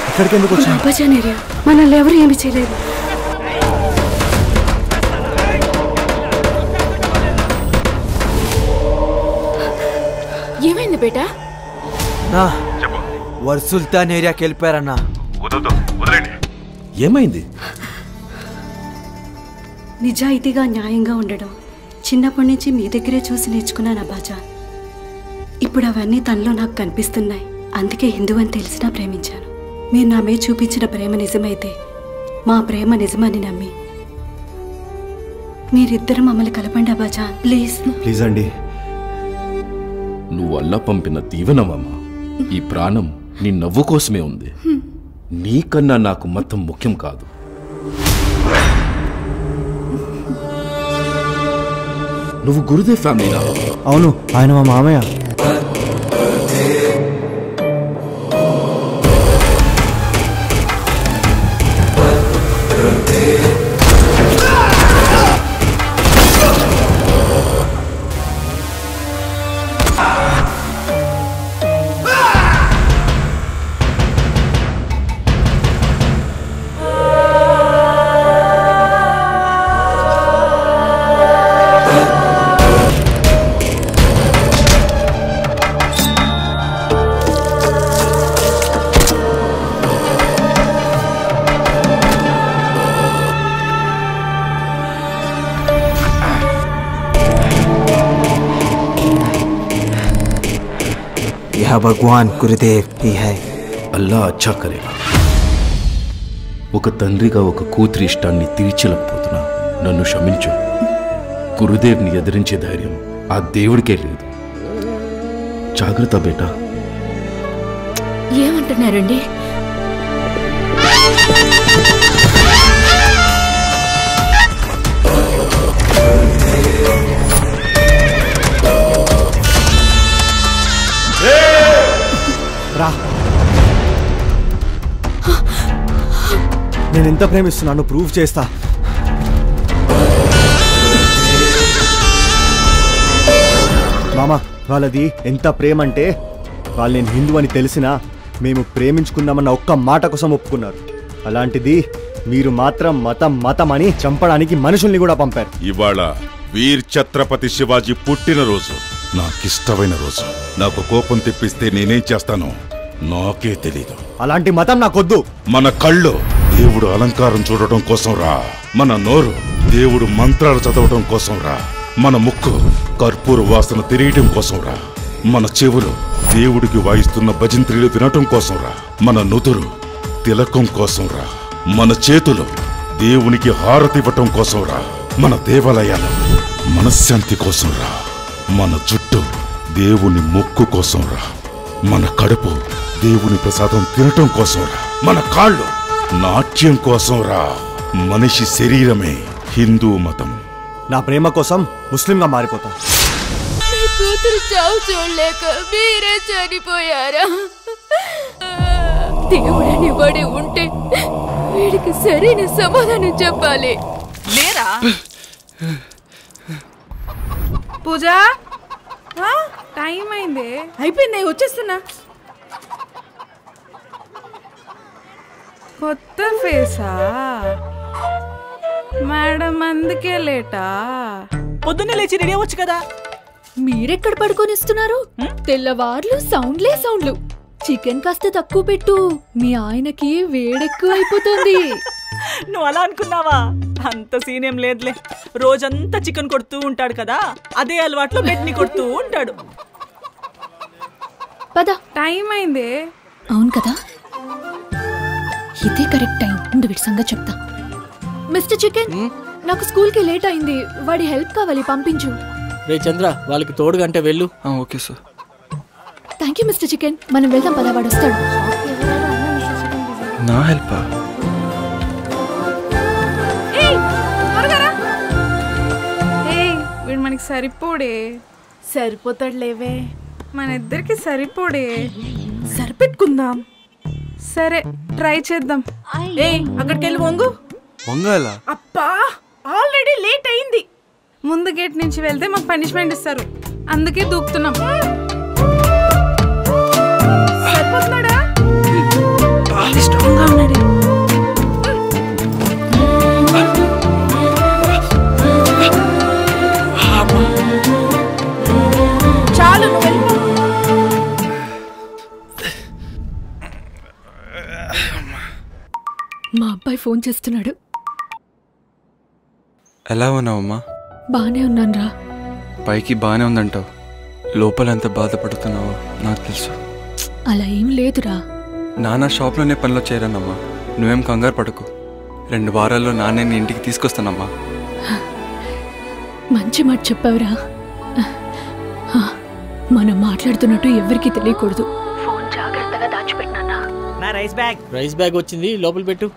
ఇక్కడికి ఎందుకు వచ్చావు? అబ్బాజాన్ ఏరియా, మనల్ని ఎవరు ఏమి చేయలేదు. ఏమైంది బేటా? వర్సుల్తాన్ ఏరియాకి వెళ్ళిపోయారన్నా. ఏమైంది? నిజాయితీగా న్యాయంగా ఉండడం చిన్నప్పటి నుంచి మీ దగ్గరే చూసి నేర్చుకున్నాను అబ్బాజాన్. ఇప్పుడు అవన్నీ తనలో నాకు కనిపిస్తున్నాయి. అందుకే హిందూ అని తెలిసినా ప్రేమించాను. మీరు నా మీద చూపించిన ప్రేమ నిజమైతే మా ప్రేమ నిజమని నమ్మి మీరిద్దరు మమ్మల్ని కలపండి అబ్బాజాన్, ప్లీజ్. ప్లీజ్ అండి. నువ్వు అల్లా పంపిన దీవెనమమ్మా. ఈ ప్రాణం నీ నవ్వు కోసమే ఉంది. నీకన్నా నాకు మతం ముఖ్యం కాదు. నువ్వు గురుదేవ్ ఫ్యామిలీనా? అవును, ఆయన మా మామయ్య. భగవాన్ గురుదేవ్ హీ హై. అల్లా అచ్చా కరేగా. ఒక తండ్రిగా ఒక కూతురి ఇష్టాన్ని తీర్చలేకపోతున్నా. నన్ను క్షమించు. గురుదేవ్ని ఎదిరించే ధైర్యం ఆ దేవుడికే లేదు. జాగ్రత్త బేటా. ఏమంటున్నారండి? రా, నేను ఎంత ప్రేమిస్తున్నాను ప్రూవ్ చేస్తా. మామ, వాళ్ళది ఎంత ప్రేమ అంటే వాళ్ళు నేను హిందూ అని తెలిసినా మేము ప్రేమించుకుందామన్న ఒక్క మాట కోసం ఒప్పుకున్నారు. అలాంటిది మీరు మాత్రం మతం మతం అని చంపడానికి మనుషుల్ని కూడా పంపారు. ఇవాళ వీర్ ఛత్రపతి శివాజీ పుట్టినరోజు. నాకిష్టమైన రోజు. నాకు కోపం తెప్పిస్తే నేనేం చేస్తానో నాకే తెలీదు. అలాంటి మతం నాకొద్దు. మన కళ్ళు దేవుడు అలంకారం చూడటం కోసం రా. మన నోరు దేవుడు మంత్రాలు చదవటం కోసం రా. మన ముక్కు కర్పూర వాసన తెలియటం కోసం రా. మన చెవులు దేవుడికి వాయిస్తున్న భజంత్రీలు వినటం కోసం రా. మన నుదురు తిలకం కోసం రా. మన చేతులు దేవునికి హారతి ఇవ్వటం కోసం రా. మన దేవాలయాలు మనశ్శాంతి కోసం రా. మన జుట్టు దేవుని మొక్కు కోసం రా. మన కడుపు దేవుని ప్రసాదం తినటం కోసం రా. మన కాళ్ళు నాట్యం కోసం రా. మనిషి శరీరమే హిందూ మతం. నా ప్రేమ కోసం ముస్లింగా మారిపోతా. మీ కూతురు చావు చూడలేక మీరే చనిపోయారా? దేవుడని వాడి ఉంటే వీడికి సరైన సమాధానం చెప్పాలి. లేరా పూజ? టైం అయింది. అయిపోయింది, వచ్చేస్తున్నా. కొత్త ఫేసా మేడం? అందుకే లేటా? పొద్దున్నే లేచి రెడీ అవ్వచ్చు కదా. మీరెక్కడ పడుకొని ఇస్తున్నారు? తెల్లవార్లు సౌండ్లే సౌండ్లు. చికెన్ కాస్త తక్కువ పెట్టు, మీ ఆయనకి వేడెక్కువ అయిపోతుంది. నువ్వు అలా అనుకున్నావా? అంత సీనేం లేదులే. రోజంతా చికెన్ కొడుతూ ఉంటాడు కదా, అదే అలవాట్లో బెడ్ ని కొడుతూ ఉంటాడు. పద, టైం అయింది. అవును కదా, ఇదే కరెక్ట్ టైం. ముందు వీడి సంగతి చెప్తా. మిస్టర్ చికెన్, నాకు స్కూల్ కి లేట్ అయింది. వాడి హెల్ప్ కావాలి, పంపించు. రే చంద్ర, వాళ్ళకి తోడుగా అంటే వెళ్ళు. Okay sir. Thank you mister chicken. మనం వెళ్దాం పద, వాడు వస్తాడు. నా హెల్ప్? వీడు మనకి సరిపోడే. సరిపోతాడు లేవే. మన ఇద్దరికి సరిపోడే. సరిపెట్టుకుందాం. సరే, ట్రై చేద్దాం. అక్కడికి వెళ్ళి వంగు. వంగాలా? అప్పా, ఆల్రెడీ లేట్ అయింది. ముందు గేట్ నుంచి వెళ్తే మాకు పనిష్మెంట్ ఇస్తారు, అందుకే దూకుతున్నాం. అబ్బాయి ఫోన్ చేస్తున్నాడు. ఎలా ఉన్నావమ్మా? బానే ఉన్నానురా. పైకి బానే ఉందంటావు, లోపల ఎంత బాధపడుతున్నావో నాకు తెలుసు. అలా ఏం లేదురా. నాన్న షాప్లోనే పనిలో చేరానమ్మా. నువ్వేం కంగారు పడకు. 2 వారాల్లో నాన్నే ఇంటికి తీసుకొస్తానమ్మా. మంచి మాట చెప్పావురా. మనం మాట్లాడుతున్నట్టు ఎవరికి తెలియకూడదు. ఫోన్ జాగ్రత్తగా దాచిపెట్టినా. నా రైస్ బ్యాగ్ వచ్చింది, లోపల పెట్టు.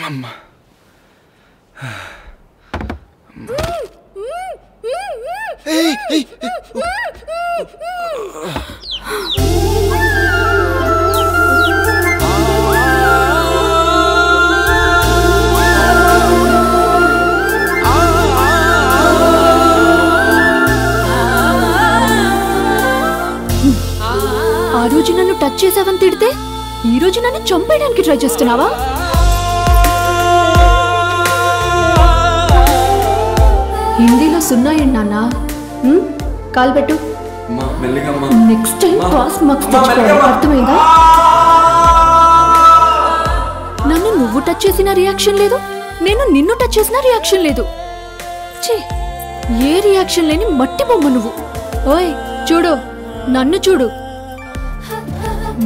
అమ్మా, ఆ రోజు నన్ను టచ్ చేసావని తిడితే ఈ రోజు నన్ను చంపేయడానికి ట్రై చేస్తున్నావా? హిందీలో 0 ఏంటి నాన్న? కాల్ పెట్టు. నెక్స్ట్ టైం పాస్ మార్క్స్ తెచ్చుకోవాలి, అర్థమైందా? నన్ను నువ్వు టచ్ చేసిన రియాక్షన్ లేదు, నేను నిన్ను టచ్ చేసిన రియాక్షన్ లేదు. ఛీ, ఏ రియాక్షన్ లేని మట్టి బొమ్మ నువ్వు. ఓయ్ చూడు, నన్ను చూడు.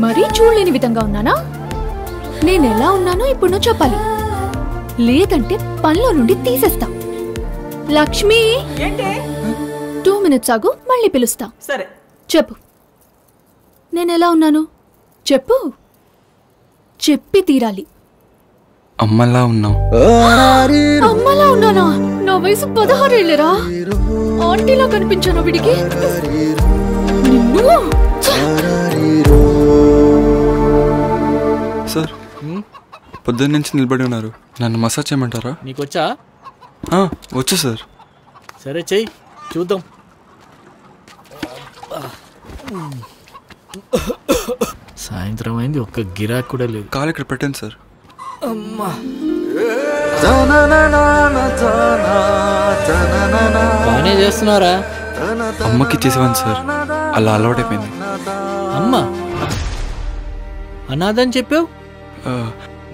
మరీ చూడలేని విధంగా ఉన్నానా? నేనెలా ఉన్నానో ఇప్పుడు నువ్వు చెప్పాలి, లేదంటే పనిలో నుండి తీసేస్తా. లక్ష్మి, 2 minutes ఆగు, మళ్ళీ పిలుస్తా. సరే చెప్పు, నేనెలా ఉన్నాను చెప్పు. చెప్పి తీరాలి. అమ్మలా ఉన్నావు. అమ్మలా ఉన్నానా? నా వయసు 16 ఏళ్ళరా. ఆంటీలా కనిపించాను వీడికి. నిన్ను సార్, పొద్దున్న నుంచి నిలబడి ఉన్నారు, నన్ను మసాజ్ చేయమంటారా? నీకొచ్చా? వచ్చు సార్. సరే చెయ్యి, చూద్దాం. సాయంత్రం అయింది, ఒక్క గిరాక్ కూడా లేదు. కాలు ఇక్కడ పెట్టండి సార్. బానే చేస్తున్నారా? అమ్మకి చేసేవాను సార్, అలా అలవాటైపోయింది. అమ్మ అనాథని చెప్పావు.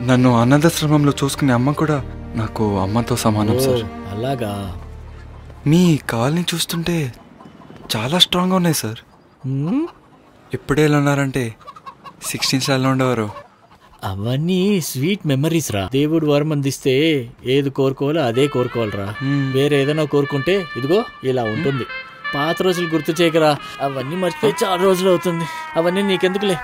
నన్ను అనాథాశ్రమంలో చూసుకునే అమ్మ కూడా నాకు అమ్మతో సమానం సార్. అలాగా? మీ కాల్ని చూస్తుంటే చాలా స్ట్రాంగ్గా ఉన్నాయి సార్. ఇప్పుడే ఎలా ఉన్నారంటే 16 సార్లు ఉండేవారు. అవన్నీ స్వీట్ మెమరీస్ రా. దేవుడు వరం అందిస్తే ఏది కోరుకోవాలో అదే కోరుకోవాలరా. వేరే ఏదైనా కోరుకుంటే ఇదిగో ఇలా ఉంటుంది. పాత రోజులు గుర్తు చేయకరా, అవన్నీ మర్చిపోయి చాలా రోజులు అవుతుంది. అవన్నీ నీకెందుకులే.